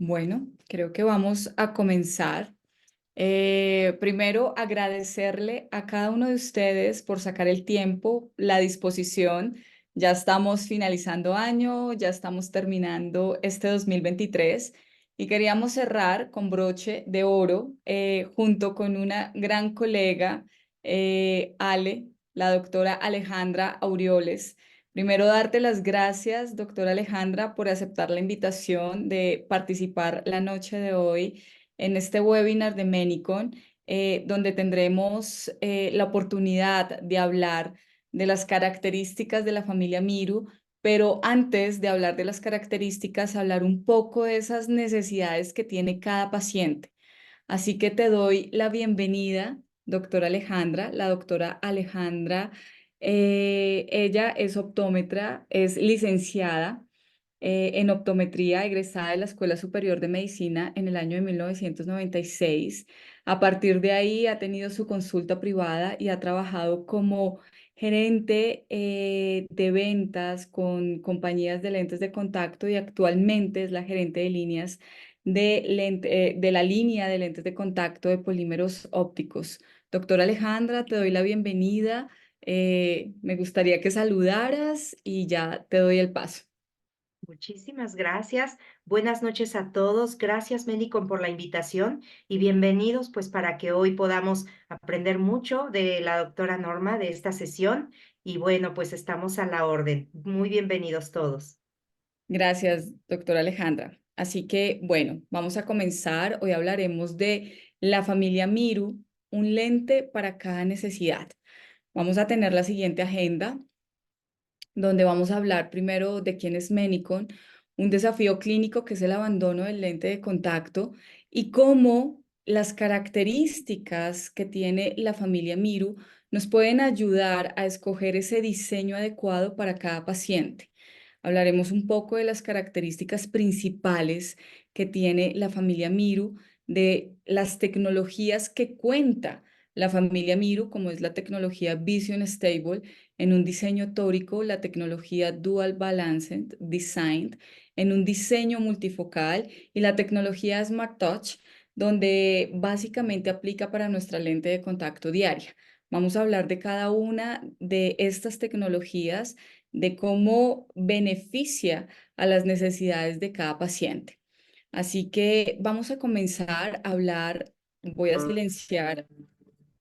Bueno, creo que vamos a comenzar. Primero, agradecerle a cada uno de ustedes por sacar el tiempo, la disposición. Ya estamos finalizando año, ya estamos terminando este 2023 y queríamos cerrar con broche de oro junto con una gran colega, Ale, la doctora Alejandra Aureoles. Primero, darte las gracias, doctora Alejandra, por aceptar la invitación de participar la noche de hoy en este webinar de Menicon, donde tendremos la oportunidad de hablar de las características de la familia Miru, pero antes de hablar de las características, hablar un poco de esas necesidades que tiene cada paciente. Así que te doy la bienvenida, doctora Alejandra. La doctora Alejandra, ella es optómetra, es licenciada en optometría, egresada de la Escuela Superior de Medicina en el año de 1996. A partir de ahí ha tenido su consulta privada y ha trabajado como gerente de ventas con compañías de lentes de contacto y actualmente es la gerente de líneas de la línea de lentes de contacto de polímeros ópticos. Doctora Alejandra, te doy la bienvenida. Me gustaría que saludaras y ya te doy el paso. Muchísimas gracias. Buenas noches a todos. Gracias, Melicon, por la invitación y bienvenidos, pues, para que hoy podamos aprender mucho de la doctora Norma de esta sesión. Y bueno, pues estamos a la orden. Muy bienvenidos todos. Gracias, doctora Alejandra. Así que, bueno, vamos a comenzar. Hoy hablaremos de la familia Miru, un lente para cada necesidad. Vamos a tener la siguiente agenda, donde vamos a hablar primero de quién es Menicon, un desafío clínico que es el abandono del lente de contacto y cómo las características que tiene la familia Miru nos pueden ayudar a escoger ese diseño adecuado para cada paciente. Hablaremos un poco de las características principales que tiene la familia Miru, de las tecnologías que cuenta la familia Miru, como es la tecnología Vision Stable, en un diseño tórico, la tecnología Dual Balanced Design, en un diseño multifocal y la tecnología Smart Touch, donde básicamente aplica para nuestra lente de contacto diaria. Vamos a hablar de cada una de estas tecnologías, de cómo beneficia a las necesidades de cada paciente. Así que vamos a comenzar a hablar, voy a silenciar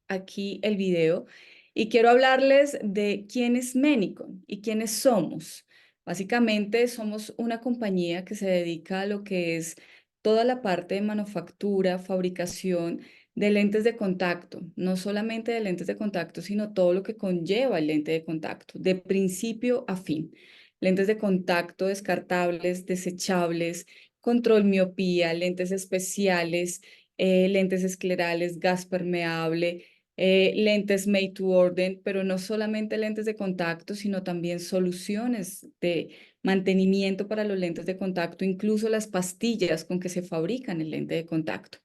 aquí el video y quiero hablarles de quién es Menicon y quiénes somos. Básicamente somos una compañía que se dedica a lo que es toda la parte de manufactura, fabricación de lentes de contacto, no solamente de lentes de contacto, sino todo lo que conlleva el lente de contacto, de principio a fin. Lentes de contacto descartables, desechables, control miopía, lentes especiales, lentes esclerales, gas permeable, lentes made to order, pero no solamente lentes de contacto, sino también soluciones de mantenimiento para los lentes de contacto, incluso las pastillas con que se fabrican el lente de contacto.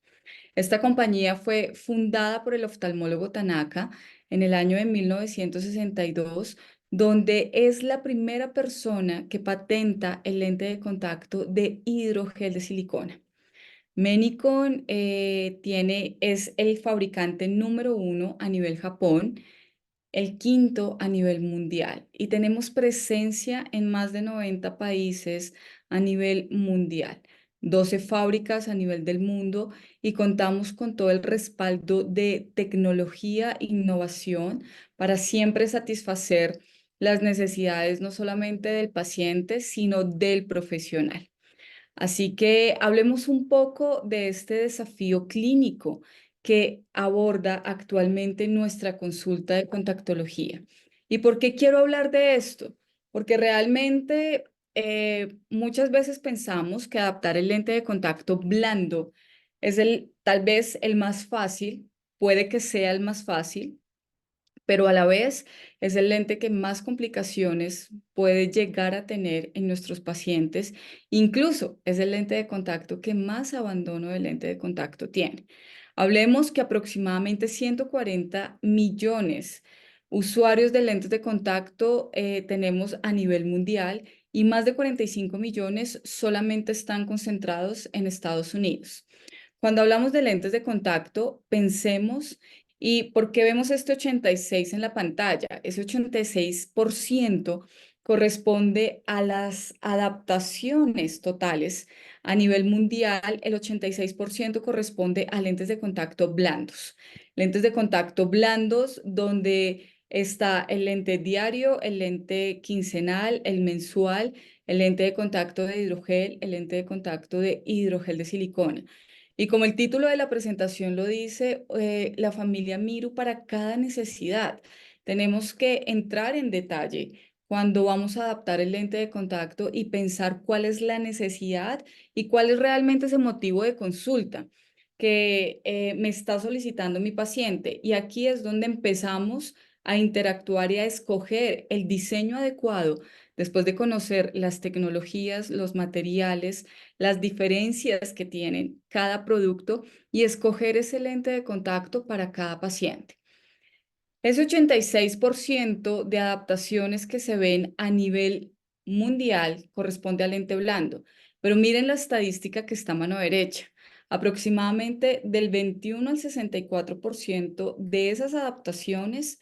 Esta compañía fue fundada por el oftalmólogo Tanaka en el año de 1962, donde es la primera persona que patenta el lente de contacto de hidrogel de silicona. Menicon es el fabricante número uno a nivel Japón, el quinto a nivel mundial y tenemos presencia en más de 90 países a nivel mundial, 12 fábricas a nivel del mundo y contamos con todo el respaldo de tecnología e innovación para siempre satisfacer las necesidades no solamente del paciente, sino del profesional. Así que hablemos un poco de este desafío clínico que aborda actualmente nuestra consulta de contactología. ¿Y por qué quiero hablar de esto? Porque realmente muchas veces pensamos que adaptar el lente de contacto blando es tal vez el más fácil, puede que sea el más fácil, pero a la vez es el lente que más complicaciones puede llegar a tener en nuestros pacientes. Incluso es el lente de contacto que más abandono de lente de contacto tiene. Hablemos que aproximadamente 140 millones usuarios de lentes de contacto tenemos a nivel mundial y más de 45 millones solamente están concentrados en Estados Unidos. Cuando hablamos de lentes de contacto, pensemos, ¿y por qué vemos este 86 en la pantalla? Ese 86% corresponde a las adaptaciones totales. A nivel mundial, el 86% corresponde a lentes de contacto blandos. Lentes de contacto blandos donde está el lente diario, el lente quincenal, el mensual, el lente de contacto de hidrogel, el lente de contacto de hidrogel de silicona. Y como el título de la presentación lo dice, la familia Miru para cada necesidad. Tenemos que entrar en detalle cuando vamos a adaptar el lente de contacto y pensar cuál es la necesidad y cuál es realmente ese motivo de consulta que me está solicitando mi paciente. Y aquí es donde empezamos a interactuar y a escoger el diseño adecuado después de conocer las tecnologías, los materiales, las diferencias que tienen cada producto y escoger ese lente de contacto para cada paciente. Ese 86% de adaptaciones que se ven a nivel mundial corresponde al lente blando, pero miren la estadística que está a mano derecha. Aproximadamente del 21 al 64% de esas adaptaciones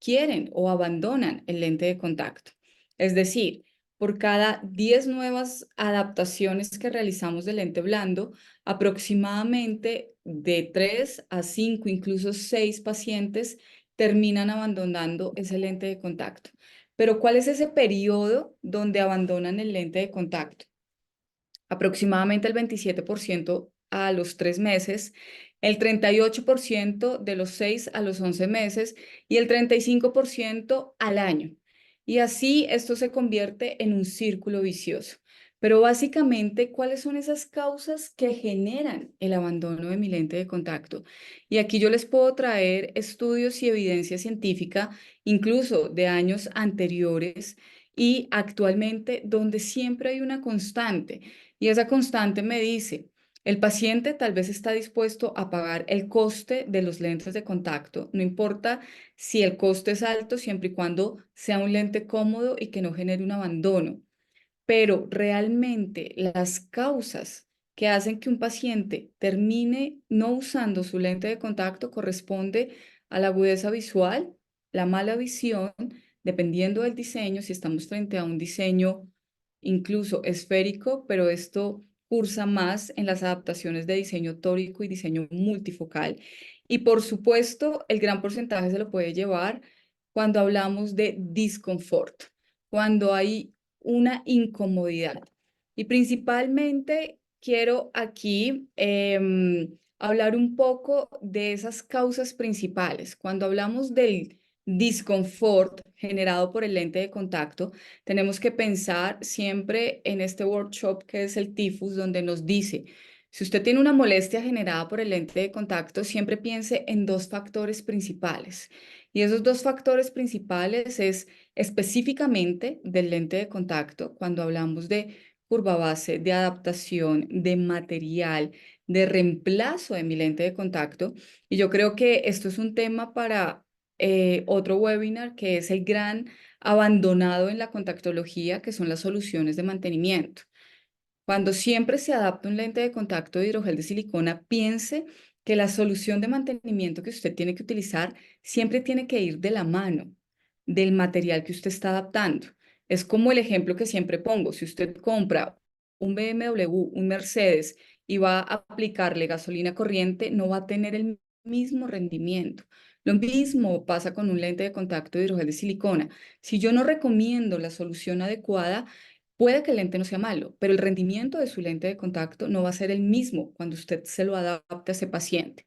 quieren o abandonan el lente de contacto. Es decir, por cada 10 nuevas adaptaciones que realizamos del lente blando, aproximadamente de 3 a 5, incluso 6 pacientes terminan abandonando ese lente de contacto. Pero ¿cuál es ese periodo donde abandonan el lente de contacto? Aproximadamente el 27% a los 3 meses, el 38% de los 6 a los 11 meses y el 35% al año. Y así esto se convierte en un círculo vicioso. Pero básicamente, ¿cuáles son esas causas que generan el abandono de mi lente de contacto? Y aquí yo les puedo traer estudios y evidencia científica, incluso de años anteriores y actualmente, donde siempre hay una constante. Y esa constante me dice, el paciente tal vez está dispuesto a pagar el coste de los lentes de contacto, no importa si el coste es alto, siempre y cuando sea un lente cómodo y que no genere un abandono. Pero realmente las causas que hacen que un paciente termine no usando su lente de contacto corresponde a la agudeza visual, la mala visión, dependiendo del diseño, si estamos frente a un diseño incluso esférico, pero esto cursa más en las adaptaciones de diseño tórico y diseño multifocal. Y por supuesto, el gran porcentaje se lo puede llevar cuando hablamos de disconfort, cuando hay una incomodidad. Y principalmente quiero aquí hablar un poco de esas causas principales. Cuando hablamos del disconfort generado por el lente de contacto, tenemos que pensar siempre en este workshop que es el TIFUS, donde nos dice, si usted tiene una molestia generada por el lente de contacto, siempre piense en dos factores principales. Y esos dos factores principales es específicamente del lente de contacto, cuando hablamos de curva base, de adaptación, de material, de reemplazo de mi lente de contacto. Y yo creo que esto es un tema para otro webinar que es el gran abandonado en la contactología, que son las soluciones de mantenimiento. Cuando siempre se adapta un lente de contacto de hidrogel de silicona, piense que la solución de mantenimiento que usted tiene que utilizar siempre tiene que ir de la mano del material que usted está adaptando. Es como el ejemplo que siempre pongo. Si usted compra un BMW, un Mercedes y va a aplicarle gasolina corriente, no va a tener el mismo rendimiento. Lo mismo pasa con un lente de contacto de hidrogel de silicona. Si yo no recomiendo la solución adecuada, puede que el lente no sea malo, pero el rendimiento de su lente de contacto no va a ser el mismo cuando usted se lo adapte a ese paciente.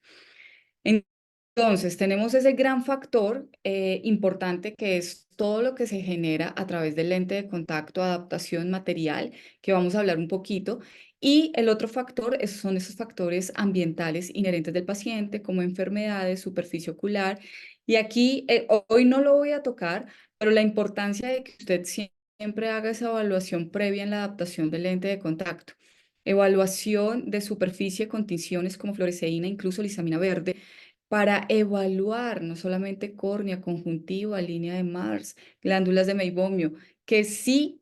Entonces, tenemos ese gran factor importante que es todo lo que se genera a través del lente de contacto, adaptación material, que vamos a hablar un poquito. Y el otro factor son esos factores ambientales inherentes del paciente, como enfermedades, superficie ocular. Y aquí, hoy no lo voy a tocar, pero la importancia de que usted siempre haga esa evaluación previa en la adaptación del lente de contacto. Evaluación de superficie con tinciones como fluoresceína, incluso lisamina verde para evaluar no solamente córnea, conjuntiva, línea de Mars, glándulas de Meibomio, que sí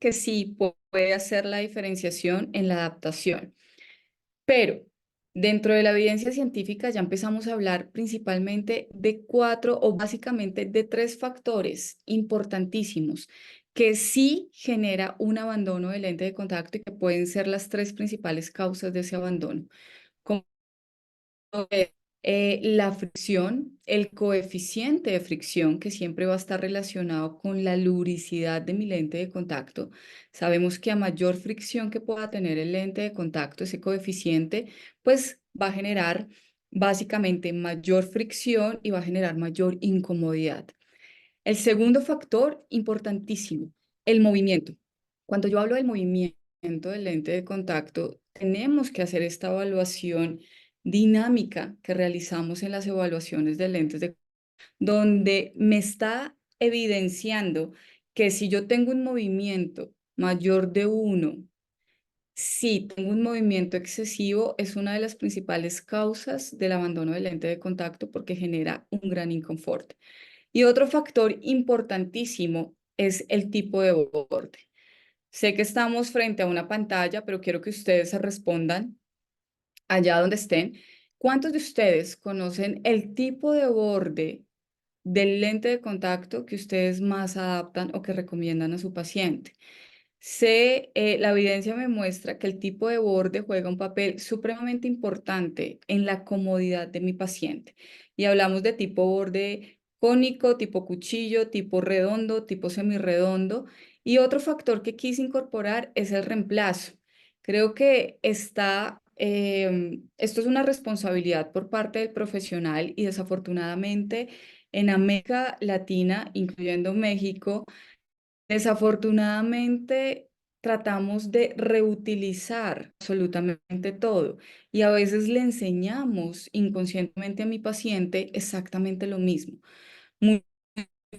puede hacer la diferenciación en la adaptación. Pero dentro de la evidencia científica ya empezamos a hablar principalmente de cuatro o básicamente de tres factores importantísimos que sí genera un abandono del lente de contacto y que pueden ser las tres principales causas de ese abandono. Como la fricción, el coeficiente de fricción, que siempre va a estar relacionado con la lubricidad de mi lente de contacto. Sabemos que a mayor fricción que pueda tener el lente de contacto, ese coeficiente, pues va a generar básicamente mayor fricción y va a generar mayor incomodidad. El segundo factor importantísimo, el movimiento. Cuando yo hablo del movimiento del lente de contacto, tenemos que hacer esta evaluación dinámica que realizamos en las evaluaciones de lentes de donde me está evidenciando que si yo tengo un movimiento mayor de 1, si tengo un movimiento excesivo, es una de las principales causas del abandono del lente de contacto porque genera un gran inconfort. Y otro factor importantísimo es el tipo de borde. Sé que estamos frente a una pantalla, pero quiero que ustedes se respondan allá donde estén. ¿Cuántos de ustedes conocen el tipo de borde del lente de contacto que ustedes más adaptan o que recomiendan a su paciente? La evidencia me muestra que el tipo de borde juega un papel supremamente importante en la comodidad de mi paciente. Y hablamos de tipo borde cónico, tipo cuchillo, tipo redondo, tipo semirredondo. Y otro factor que quise incorporar es el reemplazo. Creo que esto es una responsabilidad por parte del profesional y desafortunadamente en América Latina, incluyendo México, desafortunadamente, tratamos de reutilizar absolutamente todo y a veces le enseñamos inconscientemente a mi paciente exactamente lo mismo. Mu-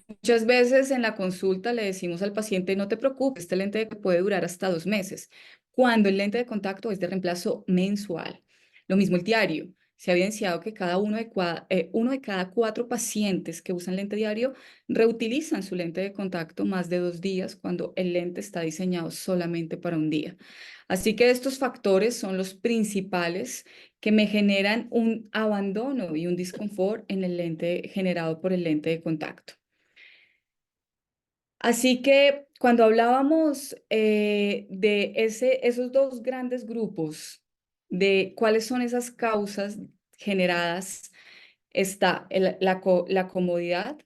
Muchas veces en la consulta le decimos al paciente, no te preocupes, este lente puede durar hasta 2 meses, cuando el lente de contacto es de reemplazo mensual. Lo mismo el diario. Se ha evidenciado que uno de cada 4 pacientes que usan lente diario reutilizan su lente de contacto más de 2 días cuando el lente está diseñado solamente para un día. Así que estos factores son los principales que me generan un abandono y un disconfort en el lente generado por el lente de contacto. Así que cuando hablábamos de esos dos grandes grupos, de cuáles son esas causas generadas, está la comodidad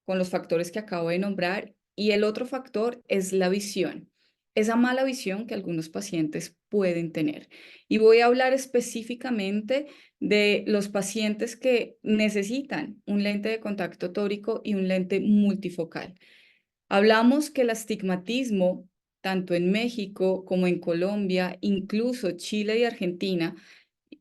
con los factores que acabo de nombrar y el otro factor es la visión, esa mala visión que algunos pacientes pueden tener. Y voy a hablar específicamente de los pacientes que necesitan un lente de contacto tórico y un lente multifocal. Hablamos que el astigmatismo, tanto en México como en Colombia, incluso Chile y Argentina,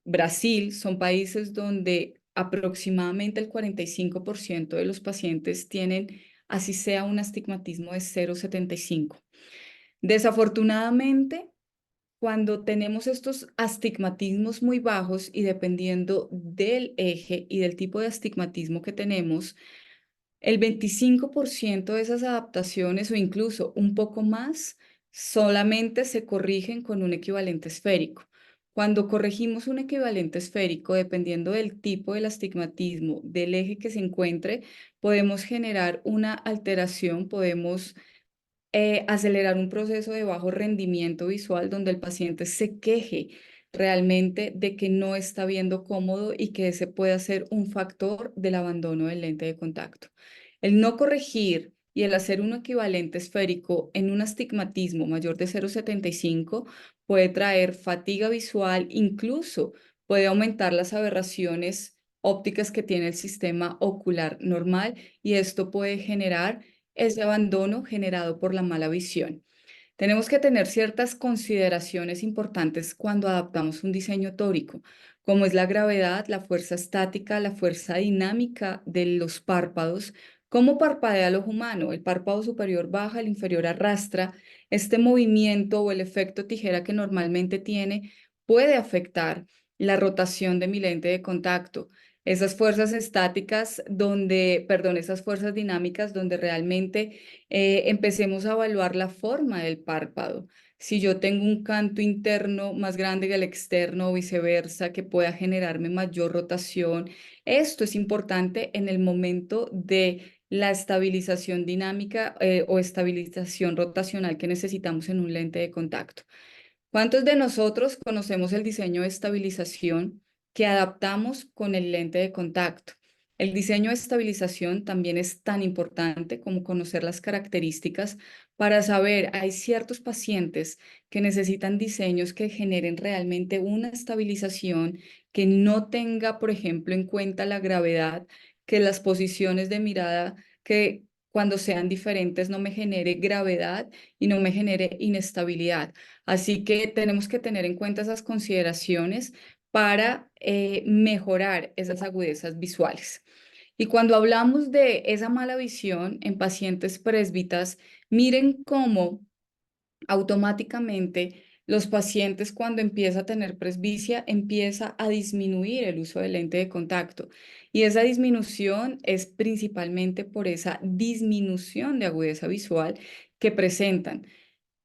Brasil, son países donde aproximadamente el 45% de los pacientes tienen, así sea, un astigmatismo de 0,75. Desafortunadamente, cuando tenemos estos astigmatismos muy bajos y dependiendo del eje y del tipo de astigmatismo que tenemos, el 25% de esas adaptaciones o incluso un poco más solamente se corrigen con un equivalente esférico. Cuando corregimos un equivalente esférico, dependiendo del tipo del astigmatismo, del eje que se encuentre, podemos generar una alteración, podemos acelerar un proceso de bajo rendimiento visual donde el paciente se queje realmente de que no está viendo cómodo y que ese puede ser un factor del abandono del lente de contacto. El no corregir y el hacer un equivalente esférico en un astigmatismo mayor de 0,75 puede traer fatiga visual, incluso puede aumentar las aberraciones ópticas que tiene el sistema ocular normal y esto puede generar ese abandono generado por la mala visión. Tenemos que tener ciertas consideraciones importantes cuando adaptamos un diseño tórico, como es la gravedad, la fuerza estática, la fuerza dinámica de los párpados, cómo parpadea el ojo humano. El párpado superior baja, el inferior arrastra. Este movimiento o el efecto tijera que normalmente tiene puede afectar la rotación de mi lente de contacto. esas fuerzas estáticas donde, perdón, esas fuerzas dinámicas donde realmente empecemos a evaluar la forma del párpado. Si yo tengo un canto interno más grande que el externo o viceversa, que pueda generarme mayor rotación. Esto es importante en el momento de la estabilización dinámica o estabilización rotacional que necesitamos en un lente de contacto. ¿Cuántos de nosotros conocemos el diseño de estabilización que adaptamos con el lente de contacto? El diseño de estabilización también es tan importante como conocer las características para saber, hay ciertos pacientes que necesitan diseños que generen realmente una estabilización que no tenga, por ejemplo, en cuenta la gravedad, que las posiciones de mirada, que cuando sean diferentes no me genere gravedad y no me genere inestabilidad. Así que tenemos que tener en cuenta esas consideraciones para mejorar esas agudezas visuales. Y cuando hablamos de esa mala visión en pacientes presbitas, miren cómo automáticamente los pacientes cuando empieza a tener presbicia empieza a disminuir el uso del lente de contacto. Y esa disminución es principalmente por esa disminución de agudeza visual que presentan.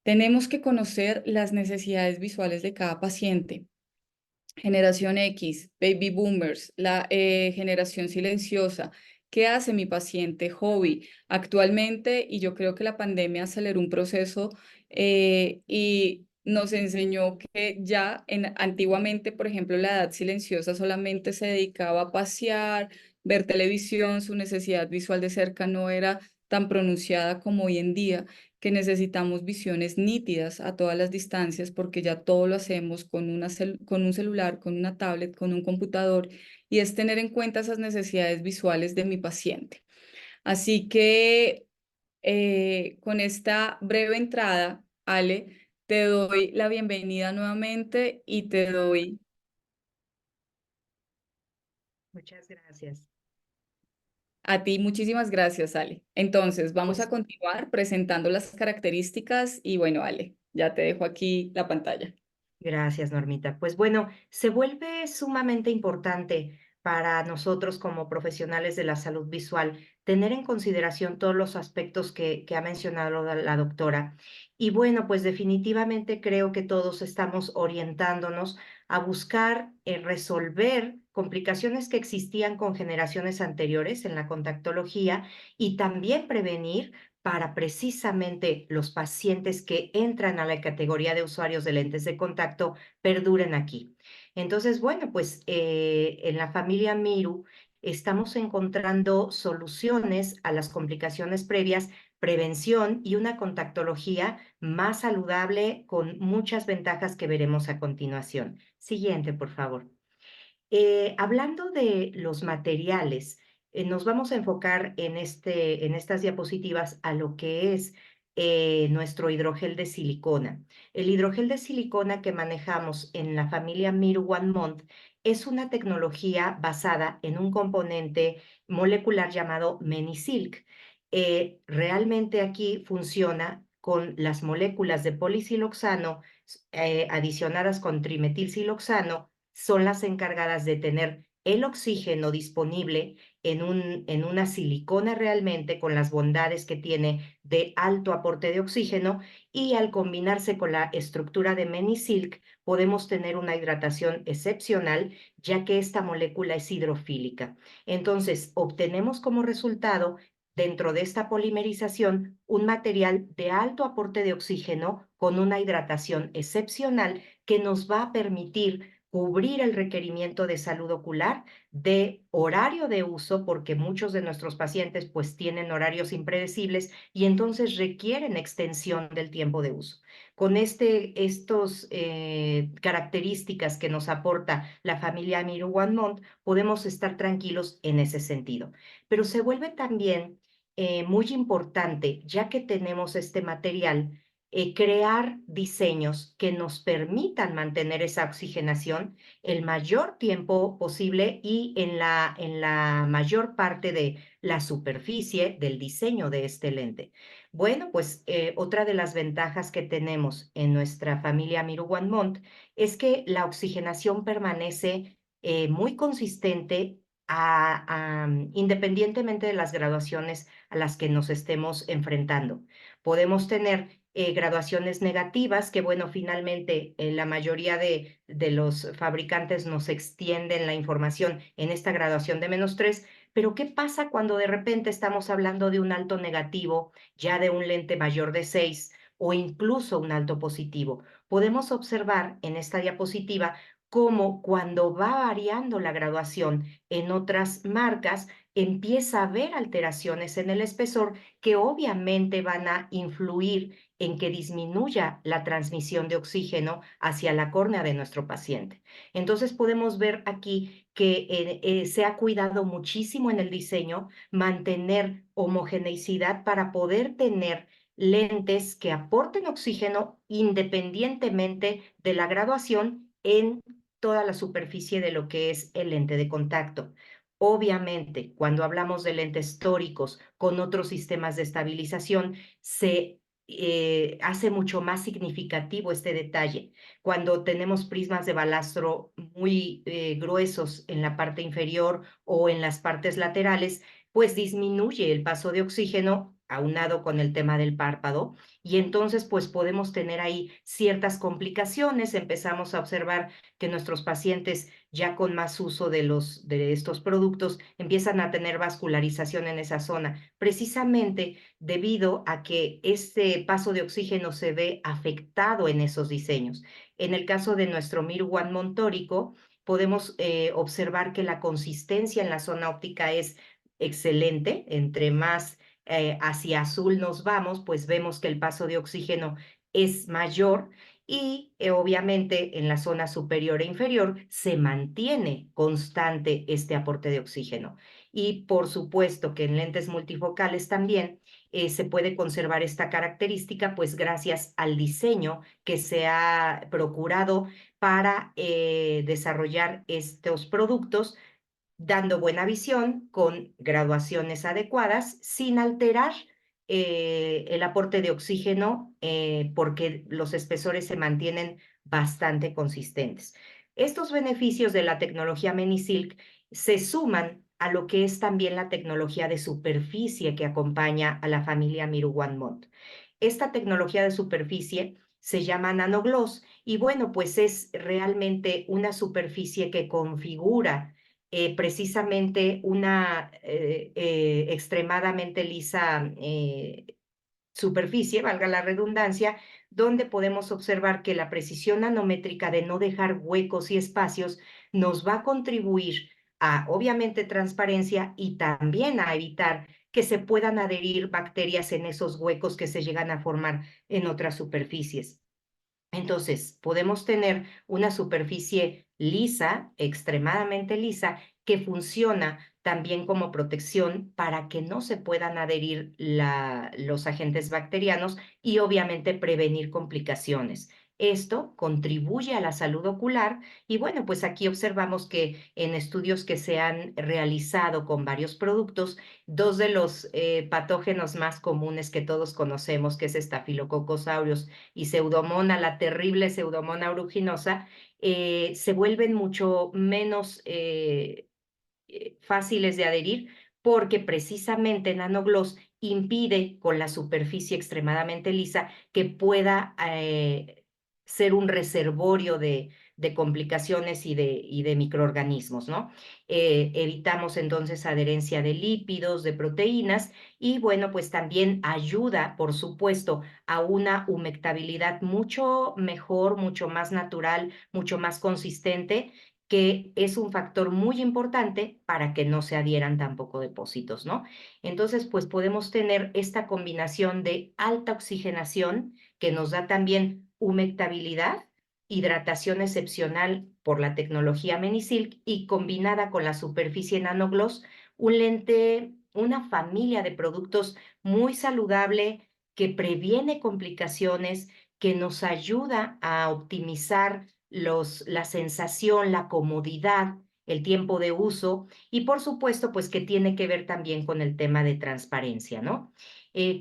Tenemos que conocer las necesidades visuales de cada paciente. Generación X, baby boomers, la generación silenciosa. ¿Qué hace mi paciente? Hobby. Actualmente, y yo creo que la pandemia aceleró un proceso y nos enseñó que ya antiguamente, por ejemplo, la edad silenciosa solamente se dedicaba a pasear, ver televisión, su necesidad visual de cerca no era tan pronunciada como hoy en día, que necesitamos visiones nítidas a todas las distancias porque ya todo lo hacemos con, con un celular, con una tablet, con un computador y es tener en cuenta esas necesidades visuales de mi paciente. Así que con esta breve entrada, Ale, te doy la bienvenida nuevamente y te doy Muchas gracias. a ti muchísimas gracias, Ale. Entonces, vamos a Pues continuar presentando las características y bueno, Ale, ya te dejo aquí la pantalla. gracias, Normita. Pues bueno, se vuelve sumamente importante para nosotros como profesionales de la salud visual tener en consideración todos los aspectos que ha mencionado la doctora. Y bueno, pues definitivamente creo que todos estamos orientándonos a buscar resolver complicaciones que existían con generaciones anteriores en la contactología y también prevenir para precisamente los pacientes que entran a la categoría de usuarios de lentes de contacto perduren aquí. Entonces, bueno, pues en la familia Miru estamos encontrando soluciones a las complicaciones previas, prevención y una contactología más saludable con muchas ventajas que veremos a continuación. Siguiente, por favor. Hablando de los materiales, nos vamos a enfocar en estas diapositivas a lo que es nuestro hidrogel de silicona. El hidrogel de silicona que manejamos en la familia Mir One Month es una tecnología basada en un componente molecular llamado Menisilk. Realmente aquí funciona con las moléculas de polisiloxano adicionadas con trimetilsiloxano son las encargadas de tener el oxígeno disponible en una silicona realmente con las bondades que tiene de alto aporte de oxígeno y al combinarse con la estructura de Menisilk podemos tener una hidratación excepcional ya que esta molécula es hidrofílica. Entonces obtenemos como resultado dentro de esta polimerización un material de alto aporte de oxígeno con una hidratación excepcional que nos va a permitir cubrir el requerimiento de salud ocular, de horario de uso, porque muchos de nuestros pacientes pues tienen horarios impredecibles y entonces requieren extensión del tiempo de uso. Con estos características que nos aporta la familia Miru One Month, podemos estar tranquilos en ese sentido. Pero se vuelve también muy importante, ya que tenemos este material, crear diseños que nos permitan mantener esa oxigenación el mayor tiempo posible y en la mayor parte de la superficie del diseño de este lente. Bueno, pues otra de las ventajas que tenemos en nuestra familia Miru One Month es que la oxigenación permanece muy consistente independientemente de las graduaciones a las que nos estemos enfrentando. Podemos tener graduaciones negativas, que bueno, finalmente la mayoría de los fabricantes nos extienden la información en esta graduación de -3, pero ¿qué pasa cuando de repente estamos hablando de un alto negativo, ya de un lente mayor de 6 o incluso un alto positivo? Podemos observar en esta diapositiva cómo cuando va variando la graduación en otras marcas, empieza a haber alteraciones en el espesor que obviamente van a influir en que disminuya la transmisión de oxígeno hacia la córnea de nuestro paciente. Entonces podemos ver aquí que se ha cuidado muchísimo en el diseño mantener homogeneidad para poder tener lentes que aporten oxígeno independientemente de la graduación en toda la superficie de lo que es el lente de contacto. Obviamente, cuando hablamos de lentes tóricos con otros sistemas de estabilización, se hace mucho más significativo este detalle. Cuando tenemos prismas de balastro muy gruesos en la parte inferior o en las partes laterales, pues disminuye el paso de oxígeno aunado con el tema del párpado y entonces pues podemos tener ahí ciertas complicaciones. Empezamos a observar que nuestros pacientes ya con más uso de estos productos empiezan a tener vascularización en esa zona, precisamente debido a que este paso de oxígeno se ve afectado en esos diseños. En el caso de nuestro Miru One montórico, podemos observar que la consistencia en la zona óptica es excelente. Entre más hacia azul nos vamos, pues vemos que el paso de oxígeno es mayor y obviamente en la zona superior e inferior se mantiene constante este aporte de oxígeno. Y por supuesto que en lentes multifocales también se puede conservar esta característica, pues gracias al diseño que se ha procurado para desarrollar estos productos, dando buena visión con graduaciones adecuadas, sin alterar el aporte de oxígeno, porque los espesores se mantienen bastante consistentes. Estos beneficios de la tecnología Menisilk se suman a lo que es también la tecnología de superficie que acompaña a la familia Miru OneMont. Esta tecnología de superficie se llama nanogloss y bueno, pues es realmente una superficie que configura precisamente una extremadamente lisa superficie, valga la redundancia, donde podemos observar que la precisión nanométrica de no dejar huecos y espacios nos va a contribuir a, obviamente, transparencia y también a evitar que se puedan adherir bacterias en esos huecos que se llegan a formar en otras superficies. Entonces, podemos tener una superficie lisa, extremadamente lisa, que funciona también como protección para que no se puedan adherir los agentes bacterianos y obviamente prevenir complicaciones. Esto contribuye a la salud ocular y bueno, pues aquí observamos que en estudios que se han realizado con varios productos, dos de los patógenos más comunes que todos conocemos, que es Staphylococcus aureus y Pseudomonas, la terrible Pseudomonas aeruginosa, se vuelven mucho menos fáciles de adherir porque precisamente Nanogloss impide con la superficie extremadamente lisa que pueda ser un reservorio de complicaciones y de microorganismos, ¿no? Evitamos entonces adherencia de lípidos, de proteínas y bueno, pues también ayuda, por supuesto, a una humectabilidad mucho mejor, mucho más natural, mucho más consistente, que es un factor muy importante para que no se adhieran tampoco depósitos, ¿no? Entonces, pues podemos tener esta combinación de alta oxigenación que nos da también humectabilidad, hidratación excepcional por la tecnología Menisilk y combinada con la superficie nanogloss, un lente, una familia de productos muy saludable que previene complicaciones, que nos ayuda a optimizar la sensación, la comodidad, el tiempo de uso y por supuesto, pues que tiene que ver también con el tema de transparencia, ¿no?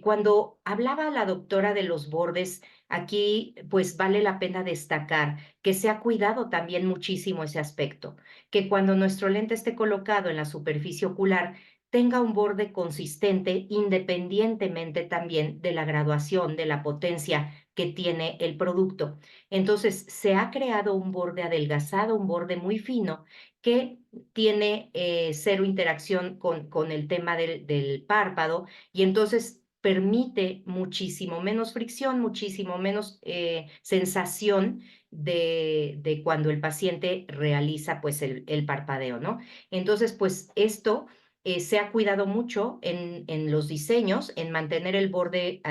Cuando hablaba la doctora de los bordes, aquí pues vale la pena destacar que se ha cuidado también muchísimo ese aspecto, que cuando nuestro lente esté colocado en la superficie ocular, tenga un borde consistente independientemente también de la graduación, de la potencia que tiene el producto. Entonces, se ha creado un borde adelgazado, un borde muy fino, que tiene cero interacción con el tema del párpado y entonces permite muchísimo menos fricción, muchísimo menos sensación de cuando el paciente realiza pues el parpadeo, ¿no? Entonces, pues esto se ha cuidado mucho en los diseños, en mantener el borde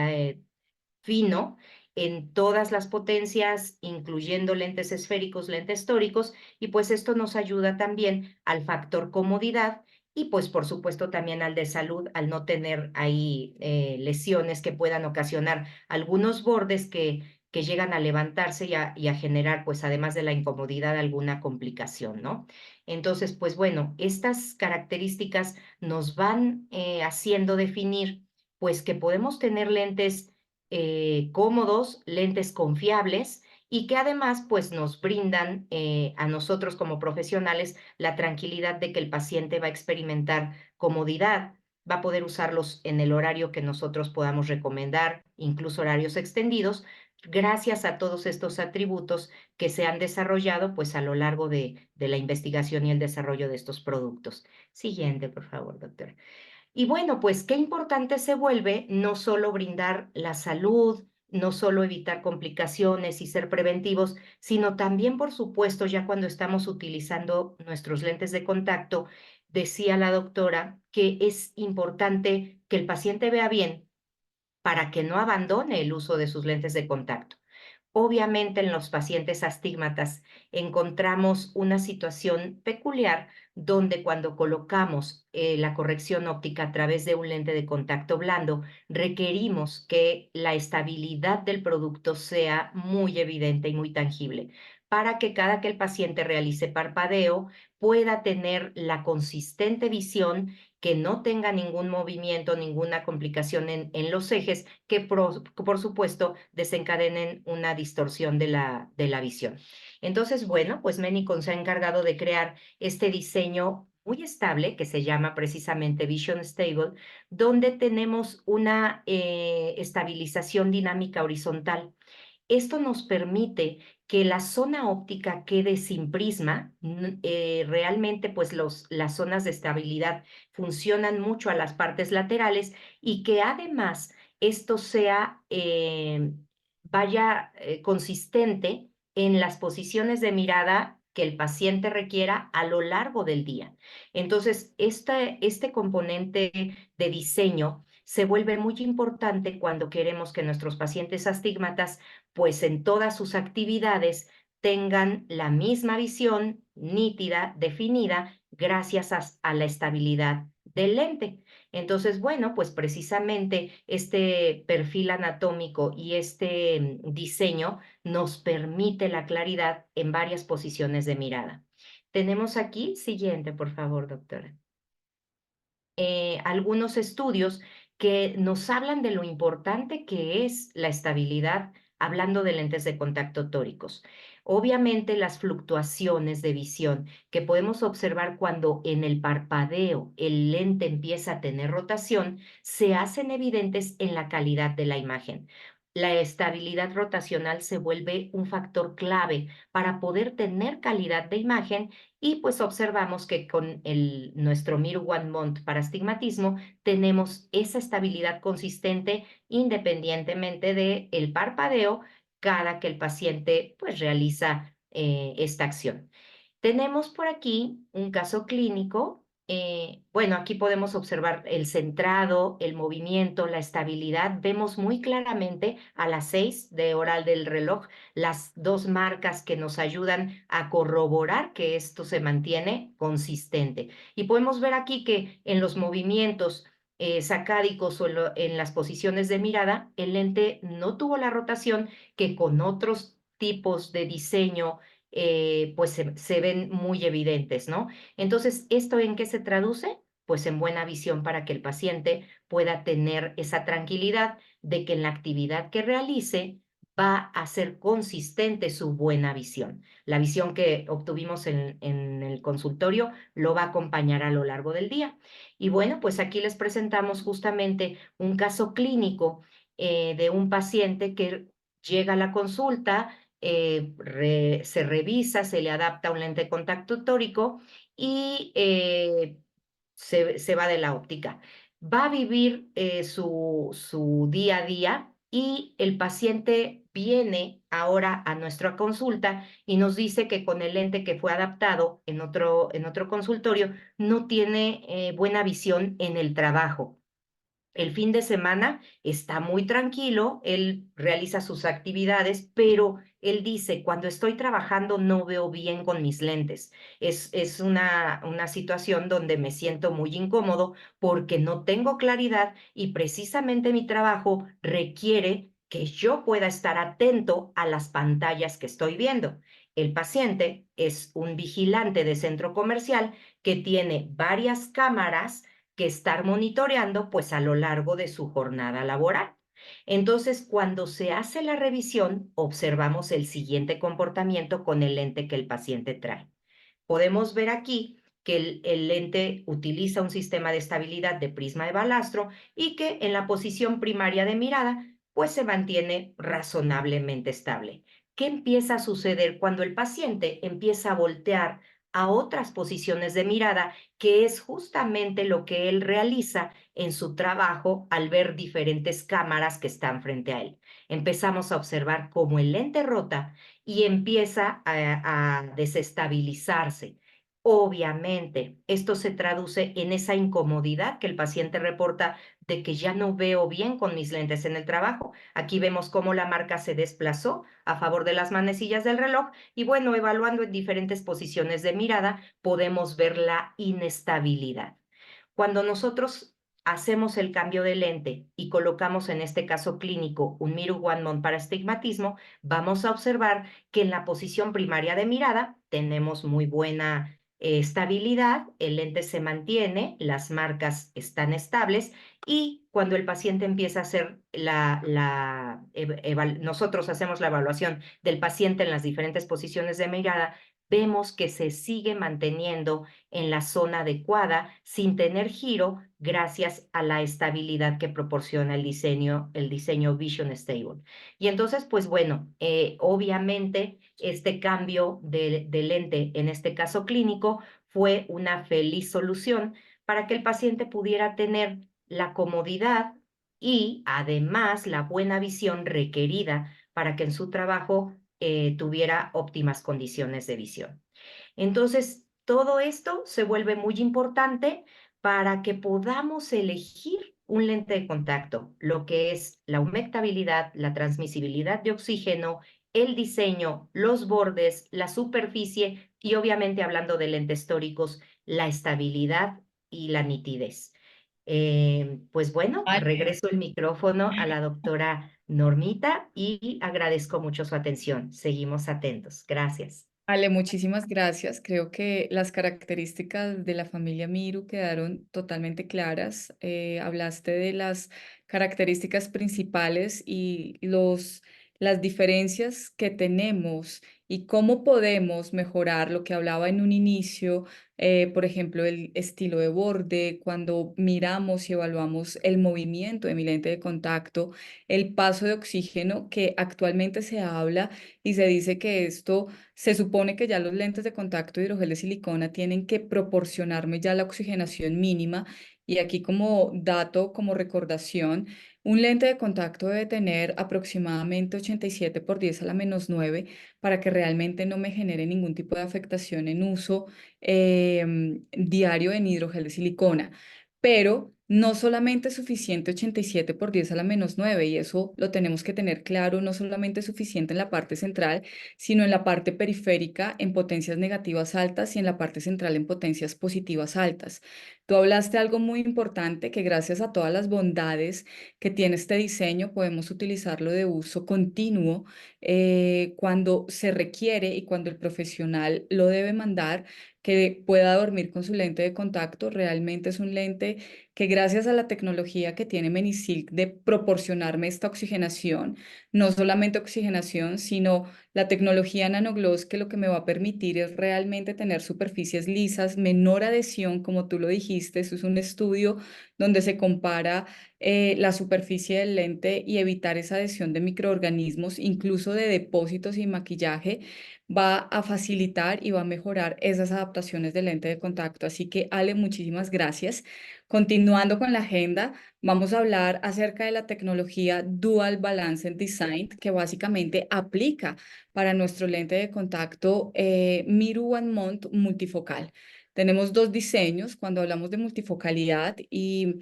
fino en todas las potencias, incluyendo lentes esféricos, lentes tóricos, y pues esto nos ayuda también al factor comodidad y pues por supuesto también al de salud, al no tener ahí lesiones que puedan ocasionar algunos bordes que llegan a levantarse y a generar, pues además de la incomodidad, alguna complicación, ¿no? Entonces, pues bueno, estas características nos van haciendo definir, pues que podemos tener lentes cómodos, lentes confiables y que además pues nos brindan a nosotros como profesionales la tranquilidad de que el paciente va a experimentar comodidad, va a poder usarlos en el horario que nosotros podamos recomendar, incluso horarios extendidos, gracias a todos estos atributos que se han desarrollado pues a lo largo de la investigación y el desarrollo de estos productos. Siguiente, por favor, doctor. Y bueno, pues qué importante se vuelve no solo brindar la salud, no solo evitar complicaciones y ser preventivos, sino también, por supuesto, ya cuando estamos utilizando nuestros lentes de contacto, decía la doctora que es importante que el paciente vea bien para que no abandone el uso de sus lentes de contacto. Obviamente en los pacientes astigmatas encontramos una situación peculiar donde cuando colocamos la corrección óptica a través de un lente de contacto blando, requerimos que la estabilidad del producto sea muy evidente y muy tangible para que cada que el paciente realice parpadeo pueda tener la consistente visión, que no tenga ningún movimiento, ninguna complicación en los ejes, que por supuesto desencadenen una distorsión de la visión. Entonces, bueno, pues Menicon se ha encargado de crear este diseño muy estable que se llama precisamente Vision Stable, donde tenemos una estabilización dinámica horizontal. Esto nos permite que la zona óptica quede sin prisma. Realmente, pues las zonas de estabilidad funcionan mucho a las partes laterales y que además esto sea, vaya consistente en las posiciones de mirada que el paciente requiera a lo largo del día. Entonces, este componente de diseño se vuelve muy importante cuando queremos que nuestros pacientes astigmatas pues en todas sus actividades tengan la misma visión nítida, definida, gracias a la estabilidad del lente. Entonces, bueno, pues precisamente este perfil anatómico y este diseño nos permite la claridad en varias posiciones de mirada. Tenemos aquí, siguiente, por favor, doctora, algunos estudios que nos hablan de lo importante que es la estabilidad, hablando de lentes de contacto tóricos. Obviamente las fluctuaciones de visión que podemos observar cuando en el parpadeo el lente empieza a tener rotación se hacen evidentes en la calidad de la imagen. La estabilidad rotacional se vuelve un factor clave para poder tener calidad de imagen y pues observamos que con nuestro Mir One Month para astigmatismo tenemos esa estabilidad consistente independientemente del parpadeo cada que el paciente pues realiza esta acción. Tenemos por aquí un caso clínico. Bueno, aquí podemos observar el centrado, el movimiento, la estabilidad. Vemos muy claramente a las 6 de hora del reloj las dos marcas que nos ayudan a corroborar que esto se mantiene consistente. Y podemos ver aquí que en los movimientos sacádicos o en las posiciones de mirada, el lente no tuvo la rotación que con otros tipos de diseño pues se ven muy evidentes, ¿no? Entonces, ¿esto en qué se traduce? pues en buena visión para que el paciente pueda tener esa tranquilidad de que en la actividad que realice va a ser consistente su buena visión. La visión que obtuvimos en el consultorio lo va a acompañar a lo largo del día. Y bueno, pues aquí les presentamos justamente un caso clínico de un paciente que llega a la consulta, se revisa, se le adapta un lente de contacto tórico y se va de la óptica. Va a vivir su día a día y el paciente viene ahora a nuestra consulta y nos dice que con el lente que fue adaptado en otro consultorio no tiene buena visión en el trabajo. El fin de semana está muy tranquilo, él realiza sus actividades, pero él dice, cuando estoy trabajando no veo bien con mis lentes. Es una situación donde me siento muy incómodo porque no tengo claridad y precisamente mi trabajo requiere que yo pueda estar atento a las pantallas que estoy viendo. El paciente es un vigilante de centro comercial que tiene varias cámaras que estar monitoreando pues a lo largo de su jornada laboral. Entonces, cuando se hace la revisión, observamos el siguiente comportamiento con el lente que el paciente trae. Podemos ver aquí que el lente utiliza un sistema de estabilidad de prisma de balastro y que en la posición primaria de mirada pues se mantiene razonablemente estable. ¿Qué empieza a suceder cuando el paciente empieza a voltear a otras posiciones de mirada, que es justamente lo que él realiza en su trabajo al ver diferentes cámaras que están frente a él? Empezamos a observar cómo el lente rota y empieza a desestabilizarse. Obviamente, esto se traduce en esa incomodidad que el paciente reporta de que ya no veo bien con mis lentes en el trabajo. Aquí vemos cómo la marca se desplazó a favor de las manecillas del reloj y bueno, evaluando en diferentes posiciones de mirada, podemos ver la inestabilidad. Cuando nosotros hacemos el cambio de lente y colocamos en este caso clínico un Miru One para astigmatismo, vamos a observar que en la posición primaria de mirada tenemos muy buena estabilidad, el lente se mantiene, las marcas están estables y cuando el paciente empieza a hacer nosotros hacemos la evaluación del paciente en las diferentes posiciones de mirada, vemos que se sigue manteniendo en la zona adecuada sin tener giro gracias a la estabilidad que proporciona el diseño Vision Stable. Y entonces, pues bueno, obviamente este cambio de lente, en este caso clínico, fue una feliz solución para que el paciente pudiera tener la comodidad y además la buena visión requerida para que en su trabajo tuviera óptimas condiciones de visión. Entonces, todo esto se vuelve muy importante para que podamos elegir un lente de contacto, lo que es la humectabilidad, la transmisibilidad de oxígeno, el diseño, los bordes, la superficie y obviamente hablando de lentes tóricos, la estabilidad y la nitidez. Pues bueno, Vale. regreso el micrófono a la doctora Normita y agradezco mucho su atención. Seguimos atentos. Gracias. Ale, muchísimas gracias. Creo que las características de la familia Miru quedaron totalmente claras. Hablaste de las características principales y las diferencias que tenemos y cómo podemos mejorar lo que hablaba en un inicio, por ejemplo, el estilo de borde, cuando miramos y evaluamos el movimiento de mi lente de contacto, el paso de oxígeno que actualmente se habla y se dice que esto se supone que ya los lentes de contacto de hidrogel de silicona tienen que proporcionarme ya la oxigenación mínima y aquí como dato, como recordación, un lente de contacto debe tener aproximadamente 87 por 10 a la -9 para que realmente no me genere ningún tipo de afectación en uso diario en hidrogel de silicona. Pero no solamente es suficiente 87 por 10 a la menos 9, y eso lo tenemos que tener claro, no solamente es suficiente en la parte central, sino en la parte periférica en potencias negativas altas y en la parte central en potencias positivas altas. Tú hablaste algo muy importante, que gracias a todas las bondades que tiene este diseño, podemos utilizarlo de uso continuo cuando se requiere y cuando el profesional lo debe mandar, que pueda dormir con su lente de contacto. Realmente es un lente que, gracias a la tecnología que tiene Menisilk de proporcionarme esta oxigenación, no solamente oxigenación, sino la tecnología nanogloss, que lo que me va a permitir es realmente tener superficies lisas, menor adhesión, como tú lo dijiste. Eso es un estudio donde se compara la superficie del lente y evitar esa adhesión de microorganismos, incluso de depósitos y maquillaje, va a facilitar y va a mejorar esas adaptaciones del lente de contacto. Así que, Ale, muchísimas gracias. Continuando con la agenda, vamos a hablar acerca de la tecnología Dual Balanced Design, que básicamente aplica para nuestro lente de contacto Miru One Mount multifocal. Tenemos dos diseños cuando hablamos de multifocalidad, y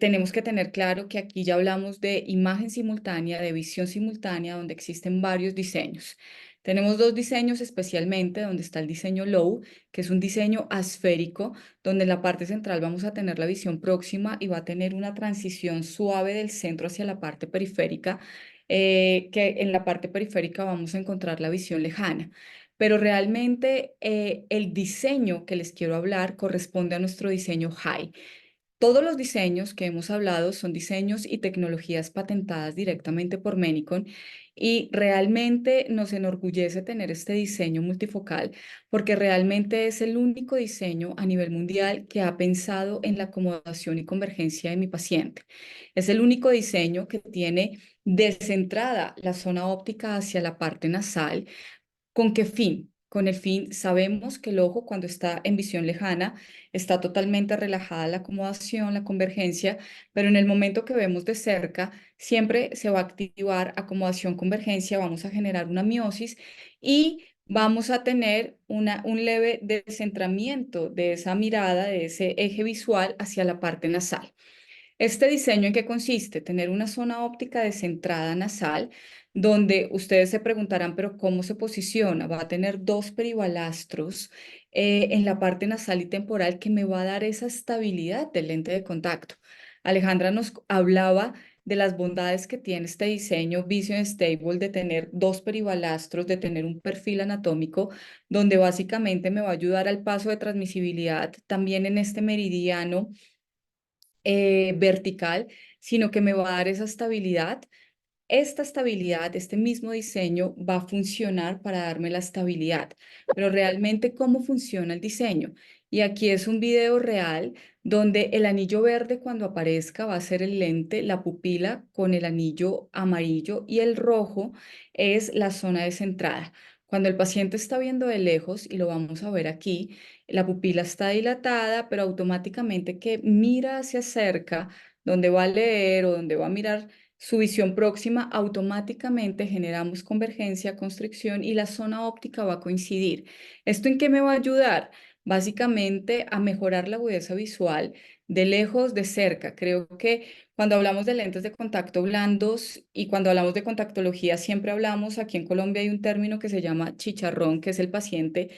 tenemos que tener claro que aquí ya hablamos de imagen simultánea, de visión simultánea, donde existen varios diseños. Tenemos dos diseños especialmente, donde está el diseño Low, que es un diseño asférico, donde en la parte central vamos a tener la visión próxima y va a tener una transición suave del centro hacia la parte periférica, que en la parte periférica vamos a encontrar la visión lejana. Pero realmente el diseño que les quiero hablar corresponde a nuestro diseño High. Todos los diseños que hemos hablado son diseños y tecnologías patentadas directamente por Menicon, y realmente nos enorgullece tener este diseño multifocal, porque realmente es el único diseño a nivel mundial que ha pensado en la acomodación y convergencia de mi paciente. Es el único diseño que tiene descentrada la zona óptica hacia la parte nasal. ¿Con qué fin? Con el fin, sabemos que el ojo, cuando está en visión lejana, está totalmente relajada la acomodación, la convergencia, pero en el momento que vemos de cerca, siempre se va a activar acomodación, convergencia, vamos a generar una miosis y vamos a tener un leve descentramiento de esa mirada, de ese eje visual hacia la parte nasal. ¿Este diseño en qué consiste? Tener una zona óptica descentrada nasal, donde ustedes se preguntarán, pero ¿cómo se posiciona? Va a tener dos peribalastros en la parte nasal y temporal, que me va a dar esa estabilidad del lente de contacto. Alejandra nos hablaba de las bondades que tiene este diseño Vision Stable, de tener dos peribalastros, de tener un perfil anatómico, donde básicamente me va a ayudar al paso de transmisibilidad también en este meridiano vertical, sino que me va a dar esa estabilidad. Esta estabilidad, este mismo diseño va a funcionar para darme la estabilidad, pero realmente, ¿cómo funciona el diseño? Y aquí es un video real donde el anillo verde, cuando aparezca, va a ser el lente, la pupila con el anillo amarillo, y el rojo es la zona descentrada. Cuando el paciente está viendo de lejos, y lo vamos a ver aquí, la pupila está dilatada, pero automáticamente que mira hacia cerca, donde va a leer o donde va a mirar su visión próxima, automáticamente generamos convergencia, constricción, y la zona óptica va a coincidir. ¿Esto en qué me va a ayudar? Básicamente a mejorar la agudeza visual de lejos, de cerca. Creo que cuando hablamos de lentes de contacto blandos y cuando hablamos de contactología, siempre hablamos, aquí en Colombia hay un término que se llama chicharrón, que es el paciente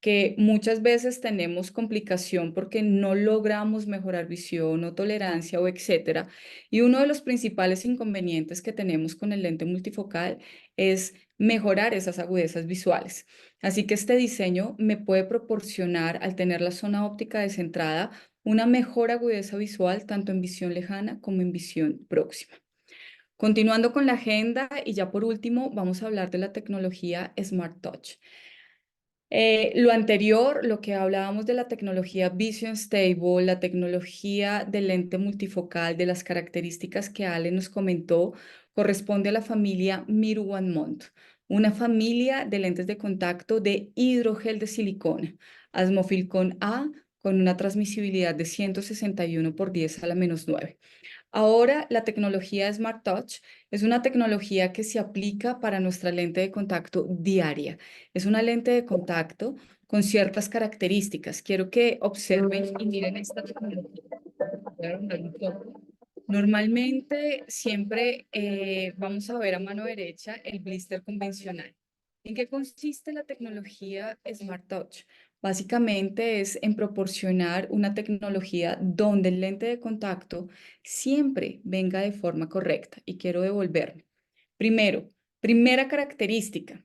que muchas veces tenemos complicación porque no logramos mejorar visión o tolerancia o etcétera. Y uno de los principales inconvenientes que tenemos con el lente multifocal es mejorar esas agudezas visuales. Así que este diseño me puede proporcionar, al tener la zona óptica descentrada, una mejor agudeza visual tanto en visión lejana como en visión próxima. Continuando con la agenda, y ya por último, vamos a hablar de la tecnología Smart Touch. Lo anterior, lo que hablábamos de la tecnología Vision Stable, la tecnología del lente multifocal, de las características que Ale nos comentó, corresponde a la familia Miru One Mount, una familia de lentes de contacto de hidrogel de silicona, Asmofilcon A, con una transmisibilidad de 161 por 10 a la menos 9. Ahora, la tecnología Smart Touch es una tecnología que se aplica para nuestra lente de contacto diaria. Es una lente de contacto con ciertas características. Quiero que observen y miren esta tecnología. Voy a arrumar un poco. Normalmente siempre vamos a ver a mano derecha el blister convencional. ¿En qué consiste la tecnología Smart Touch? Básicamente es en proporcionar una tecnología donde el lente de contacto siempre venga de forma correcta y quiero devolverme. Primero, primera característica.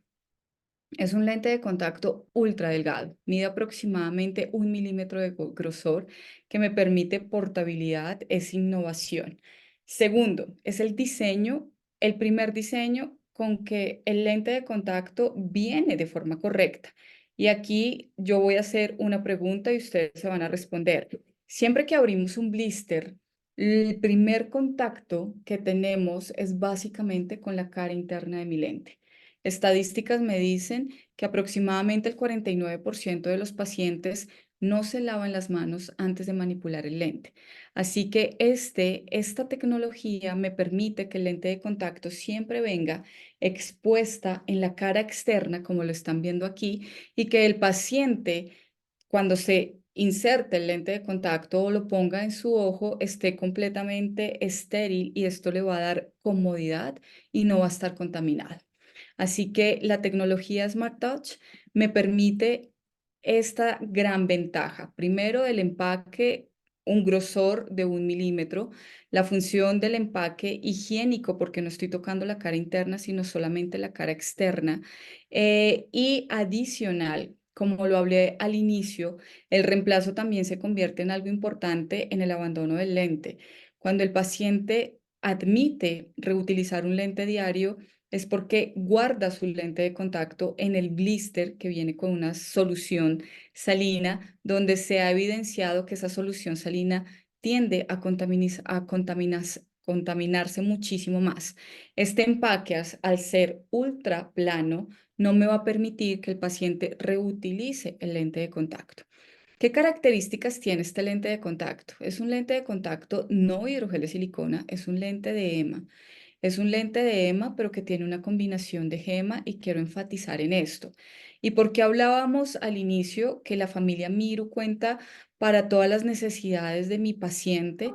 Es un lente de contacto ultra delgado, mide aproximadamente 1 milímetro de grosor, que me permite portabilidad, es innovación. Segundo, es el diseño, el primer diseño con que el lente de contacto viene de forma correcta. Y aquí yo voy a hacer una pregunta y ustedes se van a responder. Siempre que abrimos un blister, el primer contacto que tenemos es básicamente con la cara interna de mi lente. Estadísticas me dicen que aproximadamente el 49% de los pacientes no se lavan las manos antes de manipular el lente. Así que esta tecnología me permite que el lente de contacto siempre venga expuesta en la cara externa, como lo están viendo aquí, y que el paciente, cuando se inserte el lente de contacto o lo ponga en su ojo, esté completamente estéril y esto le va a dar comodidad y no va a estar contaminado. Así que la tecnología Smart Touch me permite esta gran ventaja. Primero, el empaque, un grosor de 1 milímetro, la función del empaque higiénico, porque no estoy tocando la cara interna, sino solamente la cara externa. Y adicional, como lo hablé al inicio, el reemplazo también se convierte en algo importante en el abandono del lente. Cuando el paciente admite reutilizar un lente diario, es porque guarda su lente de contacto en el blister que viene con una solución salina, donde se ha evidenciado que esa solución salina tiende a contaminarse muchísimo más. Este empaque, al ser ultra plano, no me va a permitir que el paciente reutilice el lente de contacto. ¿Qué características tiene este lente de contacto? Es un lente de contacto no hidrogel de silicona, es un lente de EMA. Es un lente de EMA, pero que tiene una combinación de gema y quiero enfatizar en esto. ¿Y por qué hablábamos al inicio que la familia Miru cuenta para todas las necesidades de mi paciente?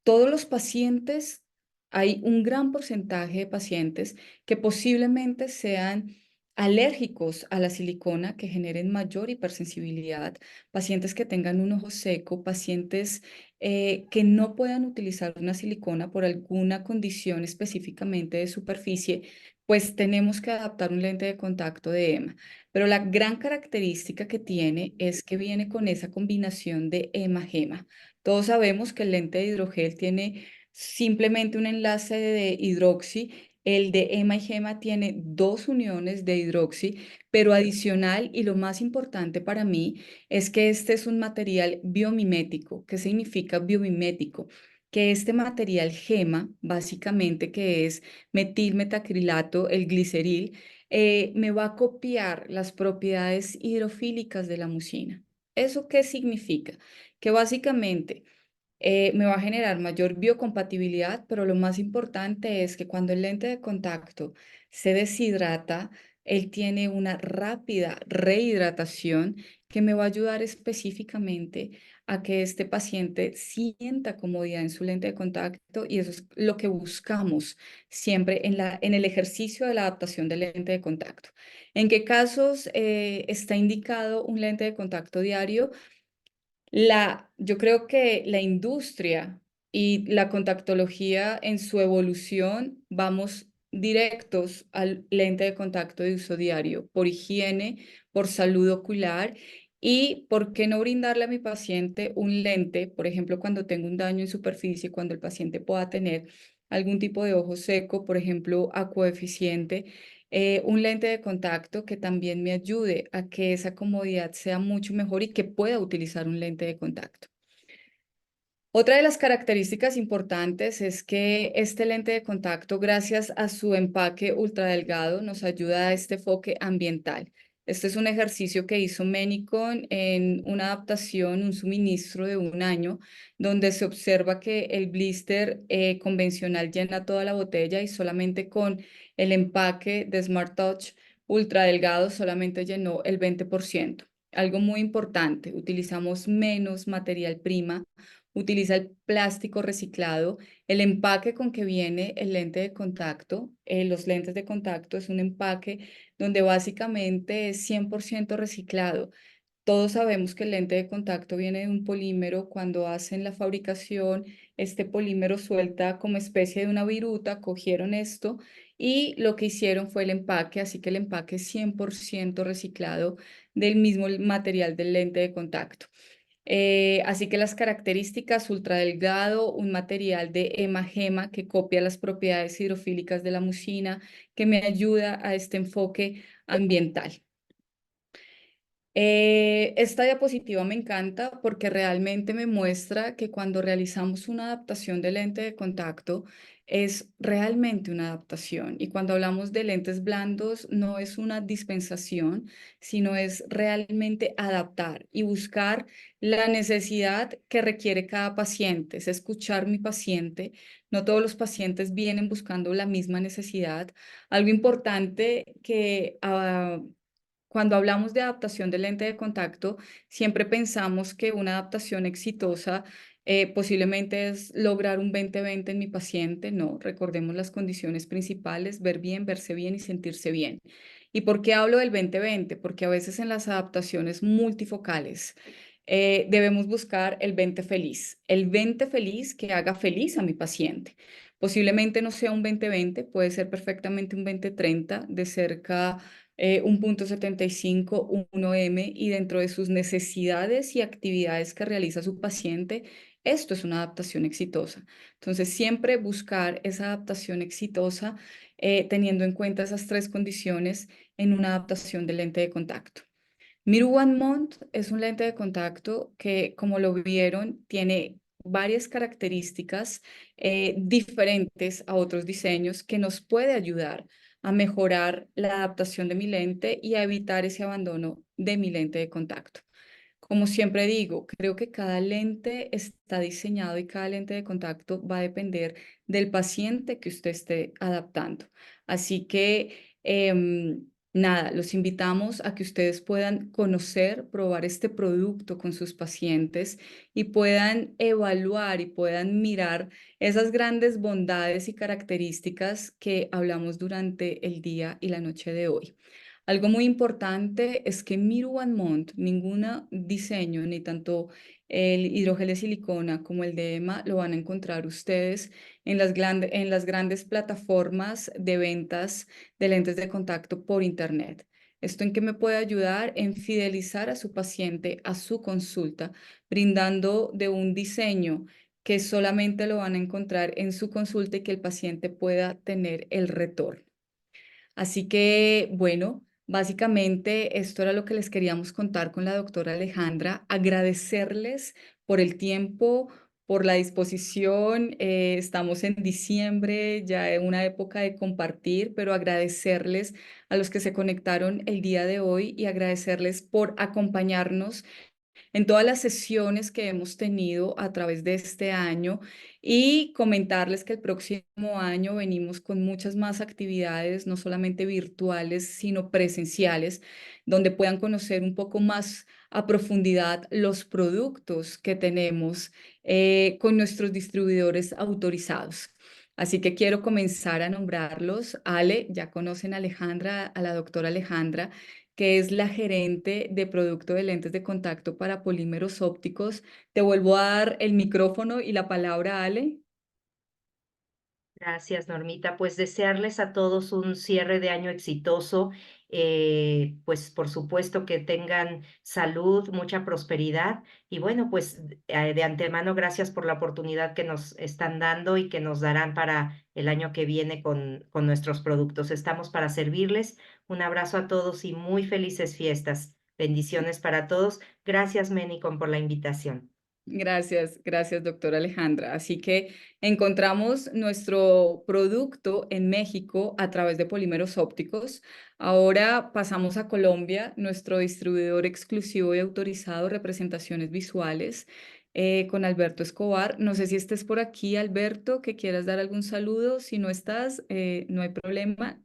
Todos los pacientes, hay un gran porcentaje de pacientes que posiblemente sean alérgicos a la silicona, que generen mayor hipersensibilidad, pacientes que tengan un ojo seco, pacientes que no puedan utilizar una silicona por alguna condición específicamente de superficie, pues tenemos que adaptar un lente de contacto de EMA. Pero la gran característica que tiene es que viene con esa combinación de EMA-GEMA. Todos sabemos que el lente de hidrogel tiene simplemente un enlace de hidroxi. El de EMA y GEMA tiene dos uniones de hidroxi, pero adicional y lo más importante para mí es que este es un material biomimético. ¿Qué significa biomimético? Que este material GEMA, básicamente que es metilmetacrilato, el gliceril, me va a copiar las propiedades hidrofílicas de la mucina. ¿Eso qué significa? Que básicamente me va a generar mayor biocompatibilidad, pero lo más importante es que cuando el lente de contacto se deshidrata, él tiene una rápida rehidratación que me va a ayudar específicamente a que este paciente sienta comodidad en su lente de contacto y eso es lo que buscamos siempre en el ejercicio de la adaptación del lente de contacto. ¿En qué casos está indicado un lente de contacto diario? Yo creo que la industria y la contactología en su evolución vamos directos al lente de contacto de uso diario por higiene, por salud ocular y por qué no brindarle a mi paciente un lente, por ejemplo, cuando tengo un daño en superficie, cuando el paciente pueda tener algún tipo de ojo seco, por ejemplo, acuodeficiente, un lente de contacto que también me ayude a que esa comodidad sea mucho mejor y que pueda utilizar un lente de contacto. Otra de las características importantes es que este lente de contacto, gracias a su empaque ultra delgado, nos ayuda a este enfoque ambiental. Este es un ejercicio que hizo Menicon en una adaptación, un suministro de 1 año, donde se observa que el blister convencional llena toda la botella y solamente con el empaque de Smart Touch ultra delgado solamente llenó el 20%. Algo muy importante, utilizamos menos material prima utiliza el plástico reciclado, el empaque con que viene el lente de contacto, los lentes de contacto es un empaque donde básicamente es 100% reciclado. Todos sabemos que el lente de contacto viene de un polímero. Cuando hacen la fabricación, este polímero suelta como especie de una viruta, cogieron esto y lo que hicieron fue el empaque, así que el empaque es 100% reciclado del mismo material del lente de contacto. Así que las características: ultra delgado, un material de hemagema que copia las propiedades hidrofílicas de la mucina, que me ayuda a este enfoque ambiental. Esta diapositiva me encanta porque realmente me muestra que cuando realizamos una adaptación de lente de contacto es realmente una adaptación. Y cuando hablamos de lentes blandos no es una dispensación, sino es realmente adaptar y buscar la necesidad que requiere cada paciente. Es escuchar mi paciente. No todos los pacientes vienen buscando la misma necesidad. Algo importante que cuando hablamos de adaptación de lente de contacto, siempre pensamos que una adaptación exitosa posiblemente es lograr un 20-20 en mi paciente. No, recordemos las condiciones principales: ver bien, verse bien y sentirse bien. ¿Y por qué hablo del 20-20? Porque a veces en las adaptaciones multifocales debemos buscar el 20 feliz, el 20 feliz que haga feliz a mi paciente. Posiblemente no sea un 20-20, puede ser perfectamente un 20-30, de cerca un punto 75, 1M, y dentro de sus necesidades y actividades que realiza su paciente, esto es una adaptación exitosa. Entonces, siempre buscar esa adaptación exitosa teniendo en cuenta esas tres condiciones en una adaptación de lente de contacto. Miru One Month es un lente de contacto que, como lo vieron, tiene varias características diferentes a otros diseños que nos puede ayudar a mejorar la adaptación de mi lente y a evitar ese abandono de mi lente de contacto. Como siempre digo, creo que cada lente está diseñado y cada lente de contacto va a depender del paciente que usted esté adaptando. Así que, nada, los invitamos a que ustedes puedan conocer, probar este producto con sus pacientes y puedan evaluar y puedan mirar esas grandes bondades y características que hablamos durante el día y la noche de hoy. Algo muy importante es que en Miru One Month ningún diseño, ni tanto el hidrogel de silicona como el de EMA, lo van a encontrar ustedes en las grandes plataformas de ventas de lentes de contacto por Internet. ¿Esto en qué me puede ayudar? En fidelizar a su paciente a su consulta, brindando de un diseño que solamente lo van a encontrar en su consulta y que el paciente pueda tener el retorno. Así que, bueno, básicamente esto era lo que les queríamos contar con la doctora Alejandra. Agradecerles por el tiempo, por la disposición. Estamos en diciembre, ya en una época de compartir, pero agradecerles a los que se conectaron el día de hoy y agradecerles por acompañarnos en todas las sesiones que hemos tenido a través de este año, y comentarles que el próximo año venimos con muchas más actividades, no solamente virtuales, sino presenciales, donde puedan conocer un poco más a profundidad los productos que tenemos con nuestros distribuidores autorizados. Así que quiero comenzar a nombrarlos. Ale, ya conocen a Alejandra, a la doctora Alejandra, que es la gerente de producto de lentes de contacto para polímeros ópticos. Te vuelvo a dar el micrófono y la palabra, Ale. Gracias, Normita. Pues desearles a todos un cierre de año exitoso. Pues por supuesto que tengan salud, mucha prosperidad y bueno, pues de antemano gracias por la oportunidad que nos están dando y que nos darán para el año que viene con nuestros productos. Estamos para servirles. Un abrazo a todos y muy felices fiestas. Bendiciones para todos. Gracias, Menicon, por la invitación. Gracias, gracias, doctora Alejandra. Así que encontramos nuestro producto en México a través de polímeros ópticos. Ahora pasamos a Colombia, nuestro distribuidor exclusivo y autorizado, representaciones visuales, con Alberto Escobar. No sé si estés por aquí, Alberto, que quieras dar algún saludo. Si no estás, no hay problema.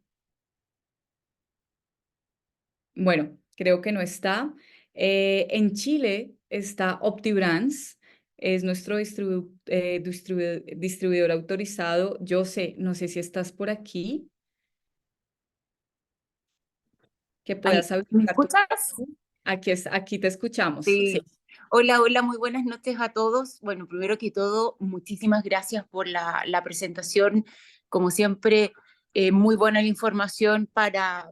Bueno, creo que no está. En Chile está OptiBrands. es nuestro distribuidor autorizado. Yo sé, no sé si estás por aquí, que Ay, puedas ¿me habilitar tu... escuchas? Aquí, aquí te escuchamos, Sí. sí. Hola, hola, muy buenas noches a todos. Bueno, primero que todo, muchísimas gracias por la presentación. Como siempre, muy buena la información para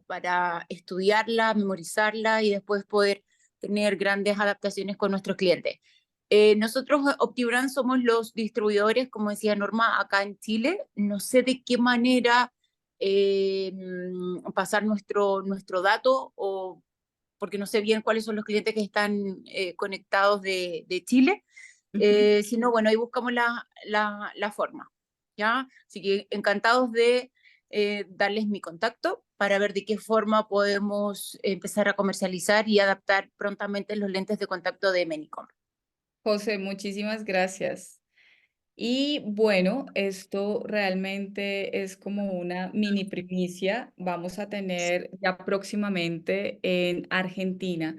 estudiarla, memorizarla y después poder tener grandes adaptaciones con nuestros clientes. Nosotros, OptiBrand, somos los distribuidores, como decía Norma, acá en Chile. No sé de qué manera pasar nuestro dato o porque no sé bien cuáles son los clientes que están conectados de Chile, Ujú. sino bueno, ahí buscamos la forma, ¿ya? Así que encantados de darles mi contacto para ver de qué forma podemos empezar a comercializar y adaptar prontamente los lentes de contacto de Menicom. José, muchísimas gracias. Y bueno, esto realmente es como una mini primicia. Vamos a tener ya próximamente en Argentina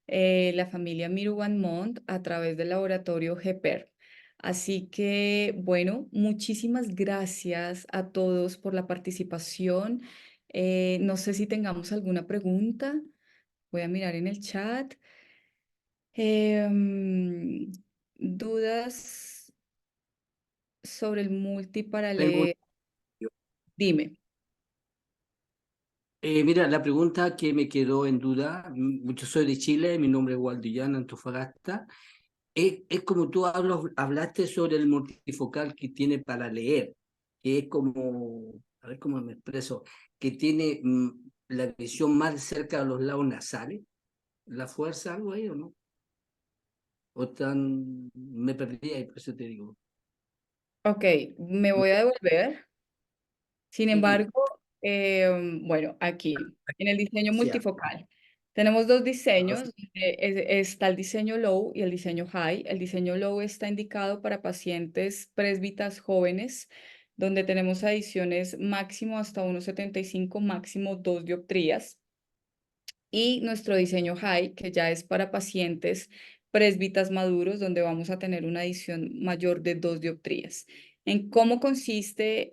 la familia Miru Van Mont a través del laboratorio GPER. Así que, bueno, muchísimas gracias a todos por la participación. No sé si tengamos alguna pregunta. Voy a mirar en el chat. Em, ¿Dudas sobre el Tengo un- multiparalelo? Dime. Mira, la pregunta que me quedó en duda, yo soy de Chile, mi nombre es Waldo Antofagasta, es como tú hablaste sobre el multifocal que tiene para leer, que es como, a ver cómo me expreso, que tiene la visión más cerca de los lados nasales, la fuerza, algo ahí o no, o tan, me perdí ahí, por eso te digo. Ok, me voy a devolver. Sin Sí, embargo, bueno, aquí, en el diseño sí, multifocal, tenemos dos ah, diseños. Está el diseño low y el diseño high. El diseño low está indicado para pacientes presbitas jóvenes, donde tenemos adiciones máximo hasta 1,75, máximo 2 dioptrías. Y nuestro diseño high, que ya es para pacientes presbitas maduros, donde vamos a tener una adición mayor de 2 dioptrías. ¿En cómo consiste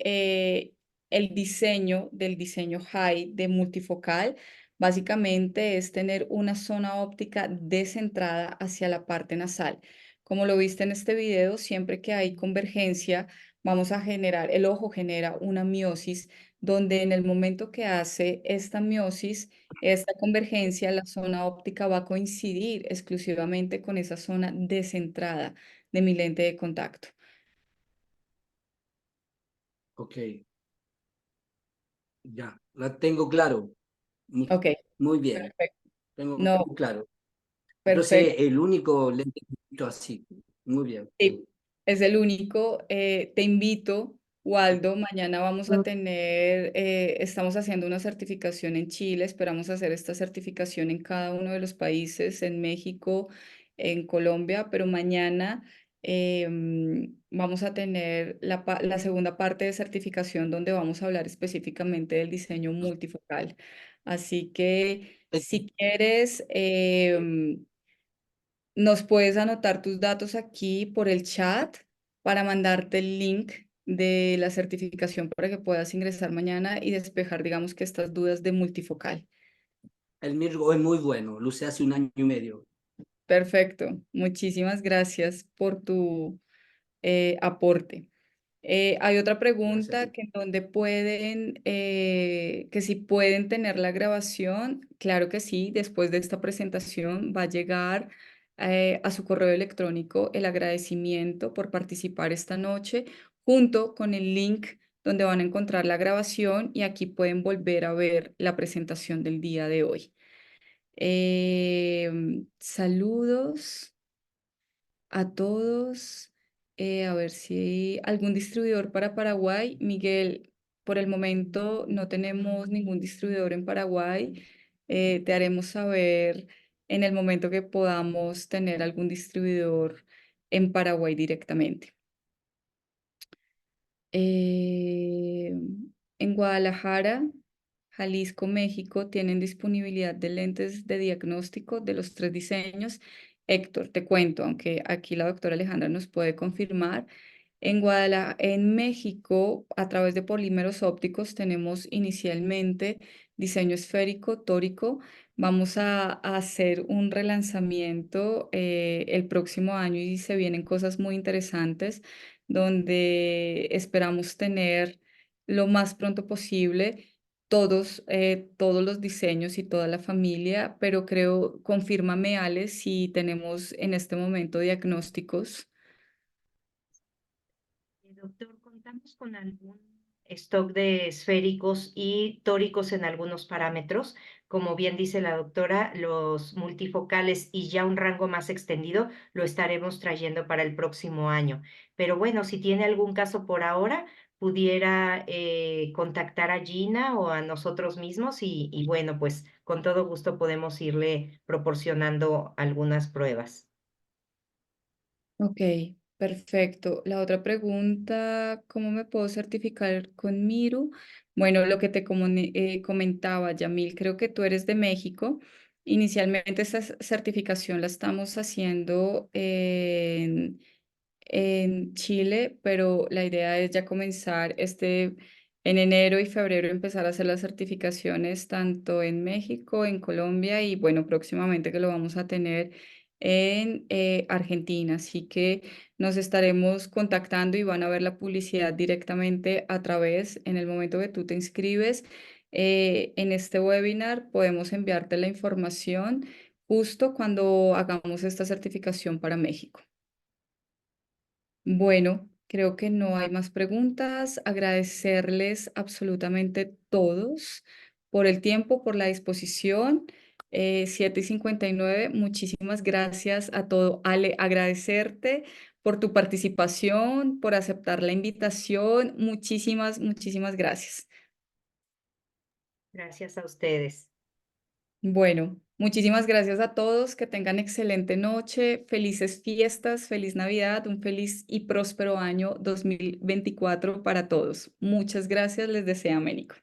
el diseño del diseño high de multifocal? Básicamente es tener una zona óptica descentrada hacia la parte nasal. Como lo viste en este video, siempre que hay convergencia, vamos a generar, el ojo genera una miosis, donde en el momento que hace esta miosis, esta convergencia, la zona óptica va a coincidir exclusivamente con esa zona descentrada de mi lente de contacto. ok, ya, la tengo claro, muy, Ok, muy bien, perfecto. tengo No, claro. Entonces, perfecto. el único lente que he visto así. Muy bien. Sí, es el único. Te invito, Waldo. Mañana vamos a tener, estamos haciendo una certificación en Chile. Esperamos hacer esta certificación en cada uno de los países, en México, en Colombia, pero mañana vamos a tener la segunda parte de certificación donde vamos a hablar específicamente del diseño multifocal. Así que Eh, si quieres... nos puedes anotar tus datos aquí por el chat para mandarte el link de la certificación para que puedas ingresar mañana y despejar, digamos que estas dudas de multifocal. El Mirgo es muy bueno, lo usé hace un año y medio. Perfecto. Muchísimas gracias por tu aporte. Hay otra Gracias a pregunta ti. que en donde pueden, que si pueden tener la grabación, claro que sí, después de esta presentación va a llegar a su correo electrónico el agradecimiento por participar esta noche, junto con el link donde van a encontrar la grabación y aquí pueden volver a ver la presentación del día de hoy. Saludos a todos. A ver si hay algún distribuidor para Paraguay. Miguel, por el momento no tenemos ningún distribuidor en Paraguay. Te haremos saber en el momento que podamos tener algún distribuidor en Paraguay directamente. Eh, en Guadalajara, Jalisco, México, tienen disponibilidad de lentes de diagnóstico de los tres diseños Héctor, te cuento, aunque aquí la doctora Alejandra nos puede confirmar, en Guadalajara, en México, a través de polímeros ópticos, tenemos inicialmente diseño esférico, tórico. Vamos a hacer un relanzamiento el próximo año y se vienen cosas muy interesantes donde esperamos tener lo más pronto posible todos los diseños y toda la familia, pero creo, confírmame, Ale, si tenemos en este momento diagnósticos. Doctor, ¿contamos con algún stock de esféricos y tóricos en algunos parámetros? Como bien dice la doctora, los multifocales y ya un rango más extendido lo estaremos trayendo para el próximo año. Pero bueno, si tiene algún caso por ahora, pudiera contactar a Gina o a nosotros mismos y bueno, pues con todo gusto podemos irle proporcionando algunas pruebas. Ok, perfecto. La otra pregunta, ¿cómo me puedo certificar con Miru? Bueno, lo que te comentaba, Yamil, creo que tú eres de México. Inicialmente esta certificación la estamos haciendo en Chile, pero la idea es ya comenzar en enero y febrero empezar a hacer las certificaciones tanto en México, en Colombia y bueno, próximamente que lo vamos a tener en Argentina. Así que nos estaremos contactando y van a ver la publicidad directamente a través, en el momento que tú te inscribes. En este webinar podemos enviarte la información justo cuando hagamos esta certificación para México. Bueno, creo que no hay más preguntas. Agradecerles absolutamente todos por el tiempo, por la disposición. 7:59, muchísimas gracias a todo. Ale, agradecerte por tu participación, por aceptar la invitación. Muchísimas, muchísimas gracias. Gracias a ustedes. Bueno, muchísimas gracias a todos, que tengan excelente noche, felices fiestas, feliz Navidad, un feliz y próspero año 2024 para todos. Muchas gracias, les desea Américo.